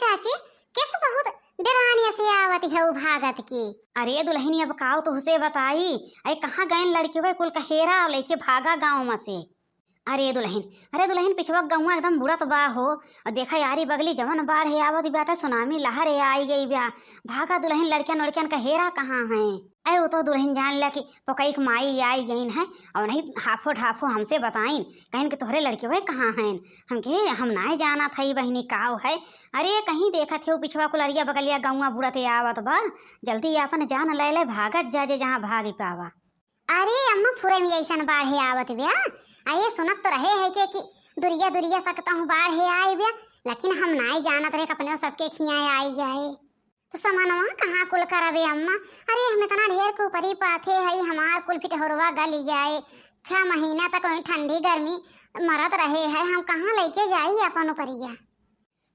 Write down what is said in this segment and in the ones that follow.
चाची किस बहुत डरानी से आवत है भागत की। अरे दुल्हनी अब काव तो उसे बताई। अरे कहाँ गए लड़की भाई कुल कहेरा लेके भागा गाँव में से। अरे दुल्हन पिछवा गौवा एकदम बुरा तो बा हो। और देखा यारी बगली जवन बाढ़ है आवत बेटा सुनामी लहर है आई गई ब्या। भागा दुल्हन लड़कियन लड़कियन का हेरा कहाँ है। अरे वो तो दुल्हन जान लिया कि पकई माई आई गई है और नहीं हाफो ढाफो हमसे बताइन कहीं कि तोहरे लड़के भाई कहाँ हैं। हम के हम ना जाना था बहनी काव है। अरे कहीं देखा थे पिछवा कुलरिया बगलिया गौवा बुरा ते आवत बा। जल्दी अपन जान ले ले भागत जा जे जहाँ भागी पावा। अरे अम्मा फुरे में ऐसा बाढ़ है आवत ब्या। अरे सुनत तो रहे है कि दुरिया दुरिया सकता हूँ बाढ़ है आई ब्या, लेकिन हम ना जानत रहे अपने सबके खियाए आई जाए तो समानवा कहाँ कुल करबे अम्मा। अरे हम इतना ढेर के ऊपर ही पाथे है हमार कुल फिटहरवा गल जाए 6 महीना तक ठंडी गर्मी मरत रहे है हम कहाँ लेके जाई अपन उपरिया।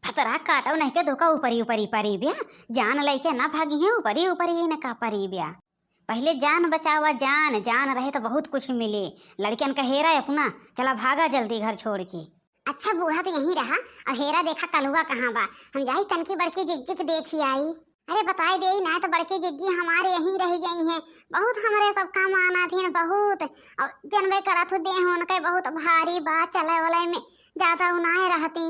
फतरा काटो नहीं के धोखा ऊपरी ऊपरी परी ब्या। जान लेके ना भागी है ऊपरी ऊपरी न का परी ब्या। पहले जान बचावा जान जान रहे तो बहुत कुछ मिले। लड़कियन का हेरा है अपना चला भागा जल्दी घर छोड़ के। अच्छा बूढ़ा तो यहीं रहा और हेरा देखा कलुआ कहाँ बा। हम जाई तनकी बड़की जिज्जी देखी आई। अरे बताई दे ना तो बड़की जिज्जी हमारे यहीं रह गई हैं। बहुत हमारे सब काम आना थी बहुत और जनबे करत हो देह उनके बहुत भारी बात चले वाले में ज्यादा उनाए रहती।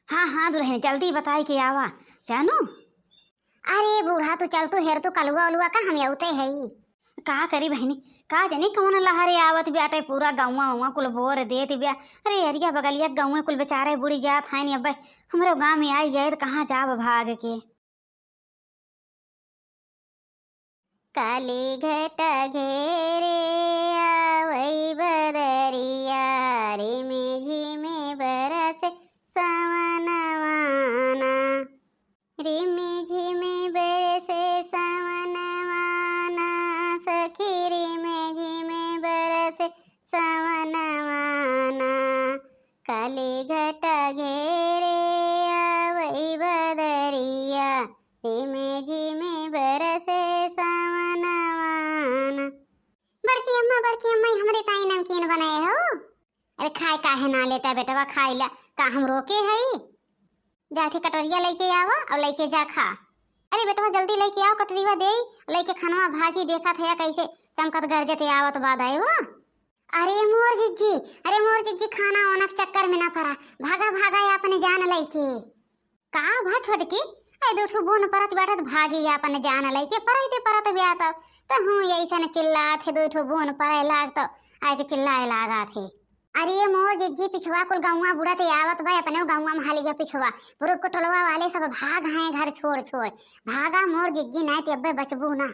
हाँ दुल्हन जल्दी बताई के आवा जानो। अरे बूढ़ा तू चल तू हेर तू कलुआ उलुआ का हम यौते है ही। का करी बहनी का जानी कौन लहरे आवत ब्याटे पूरा गाँव उवा कुल बोर देत ब्या। अरे अरिया बगलिया गाँव कुल बेचारे बुढ़ी जात है अब हमारे गाँव में आई जाए तो कहाँ जाब भाग के। काली घट घेरे आवई बदरिया रे में बरस सवनवाना रे में बरसे सवनवाना सखी रे में बरसे सवनवाना काली घट घेरे आवई बदरिया रे में बरसे सवनवाना। बड़की अम्मा हमरे ताई नमकीन बनाए हो। अरे खाए काहे ना लेता बेटवा खाई ला का हम रोके है। जाठी कटोरिया लेके आवा और लेके जा खा। अरे बेटवा जल्दी लेके आओ कटोरिया दे लेके खनवा भाजी देखा था कैसे चमकत गरजते आवत बाद आए वो। अरे मोर जिज्जी खाना वाना के चक्कर में ना पड़ा भागा भागा अपने जान लेके का भा छोटकी। ऐ दूठू बोन परत बैठत भागी अपन जान लेके परत ब्यात तो हूँ ऐसा चिल्ला थे दूठू बोन परे लाग तो आए के चिल्लाए लागा थे। अरे मोर जिज्जी पिछवा कुल गौवा बुढ़ा ते आवत भाई अपने गौवा में हाली पिछवा पूरे कटोलवा वाले सब भाग हैं घर छोड़ भागा मोर जिज्जी नहीं ते अब्बे बचबू ना।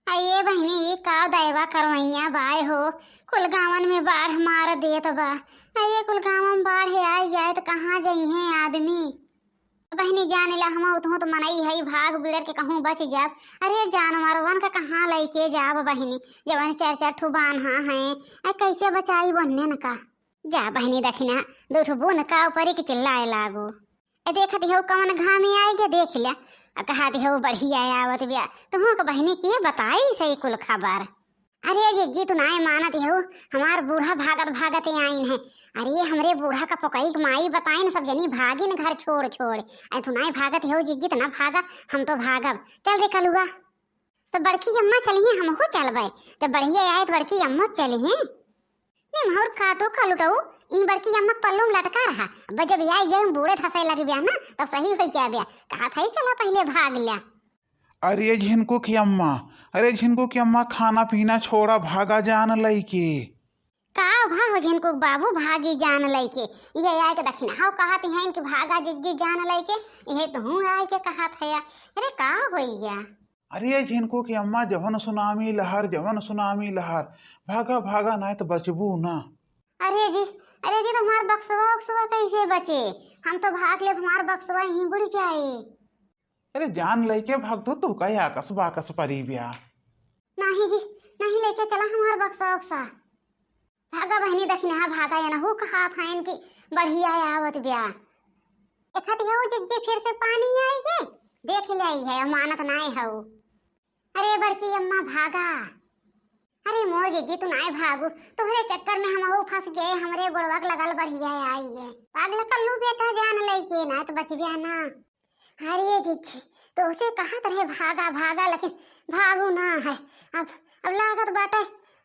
अये बहनी ये काव दैवा करवैया बाय हो कुल गावन में बाढ़ मार देत बा। अये कुल गाँव में बाढ़ आई जाए तो कहाँ जाई हैं आदमी। बहनी जाने ला हम उतहू तो मनई है भाग बिड़र के कहूँ बच जाब। अरे जानवरवन का कहाँ लेके जाब बहनी जवन 4 ठू बान्हा हैं कैसे बचाई बनने न का। जा बहनी दखिना दूठू बुन का ऊपरी के चिल्लाए लागो। ए देखत हो कौन घामी आई के देख लिया कहा हो बढ़िया आवत ब्या तुम को बहनी की बताई सही कुल खबर। अरे जिज्जी तू नाय मानत हो हमार बूढ़ा भागत आइन है। अरे हमरे बूढ़ा का पकई माई बताइन सब जनी भागिन घर छोड़ अरे तू नाय भागत हो जिज्जी तो ना भागा हम तो भागब। चल रे कलुआ तो बड़की अम्मा चलिए हम हो चलबे तो बढ़िया आए तो बड़की अम्मा चली हैं निम और काटो कलुटऊ इन बड़की अम्मा पल्लू में लटका रहा अब जब आई जाए बूढ़े धसे लगी ब्या ना तब सही हो क्या ब्या कहा था चला पहले भाग लिया। अरे झिनको की अम्मा खाना पीना छोड़ा भागा जान लईके का भा हो झिनको बाबू भागी जान लईके ये आए के दखिना हाउ कहत हैं कि भागा जिज्जी जान लईके ये तो हूं आए के कहत है। अरे का होइया। अरे झिनको की अम्मा जवन सुनामी लहर भागा भागा नहीं तो बचबू ना। अरे जी तुम्हार बक्सवा कैसे बचे हम तो भाग ले हमार बक्सवा यहीं बुड़ जाए। अरे जान लेके भाग तू कहीं आकस परी ब्या। नहीं लेके चला हमार बक्सा भागा बहनी दखिना भागा या ना हो कहा था इनकी बढ़िया आवत ब्या। देखत हो जिज्जी फिर से पानी आई है देख ले आई है अमानत नाय हो। अरे बड़की अम्मा भागा। अरे मोर जिज्जी तू नाय भागू तोहरे चक्कर में हम वो फंस गए हमरे गोड़वा लगल बढ़िया आई है पागल कल्लू बेटा जान लेके ना तो बच गया ना। अरे जीजी तो उसे कहा तरह भागा भागा लेकिन भागू ना है। अब लागत बाटे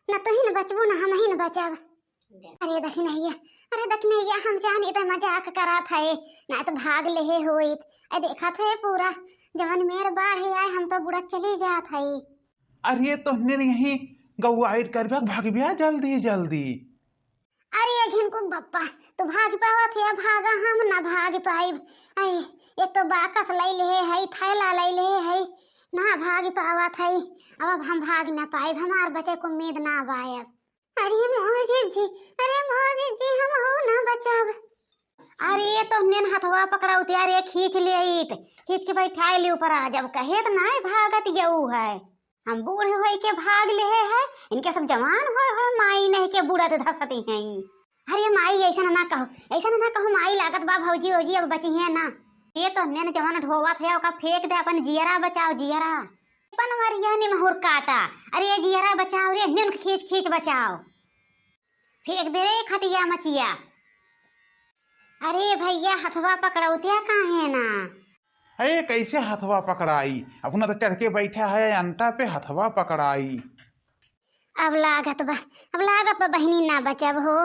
न तू ही न बचबू न हम ही न बचब। अरे दखी नैया, अरे दखी नैया, हम जानी तो मजाक करा था ना तो भाग ले होइत। अरे देखा थे पूरा जवन मेर बाढ़ आए हम तो बुढ़ा चली जात है। अरे तो हमने नहीं गौआ आइट कर भाग बिया जल्दी जल्दी। अरे झिनकुक बप्पा तो भाग पावत है भागा हम ना भाग पाइब। आई एक तो बाकस लै ले है थैला लै ले है ना भाग पावत है। अब हम भाग ना पाइब, हमार बचे को उम्मीद ना बायब। अरे मोर जीजी, अरे मोर जीजी हम हो ना बचब। अरे तो नेन हथवा पकड़ा उतारे खींच ले खींच के बैठाए ले ऊपर आ जब कहे तो ना भागत गऊ है। हम बूढ़े हो के भाग ले है, इनके सब जवान हो माई नहीं के बूढ़ा तो धसती हैं। अरे माई ऐसा ना कहो, ऐसा ना कहो माई, लागत बा भौजी ओजी अब बची है ना। ये तो नेन जवान ढोवत है ओका फेंक दे, अपन जियरा बचाओ जियरा। अपन मरिया ने महूर काटा, अरे ये जियरा बचाओ रे, नेन खींच खींच बचाओ, फेंक दे रे खटिया मचिया। अरे भैया हथवा पकड़ौतिया काहे ना। अरे कैसे हथवा पकड़ाई, अपना तो चढ़ के बैठा है अंटा पे हथवा पकड़ाई। अब लागत बा बहनी ना बचब हो।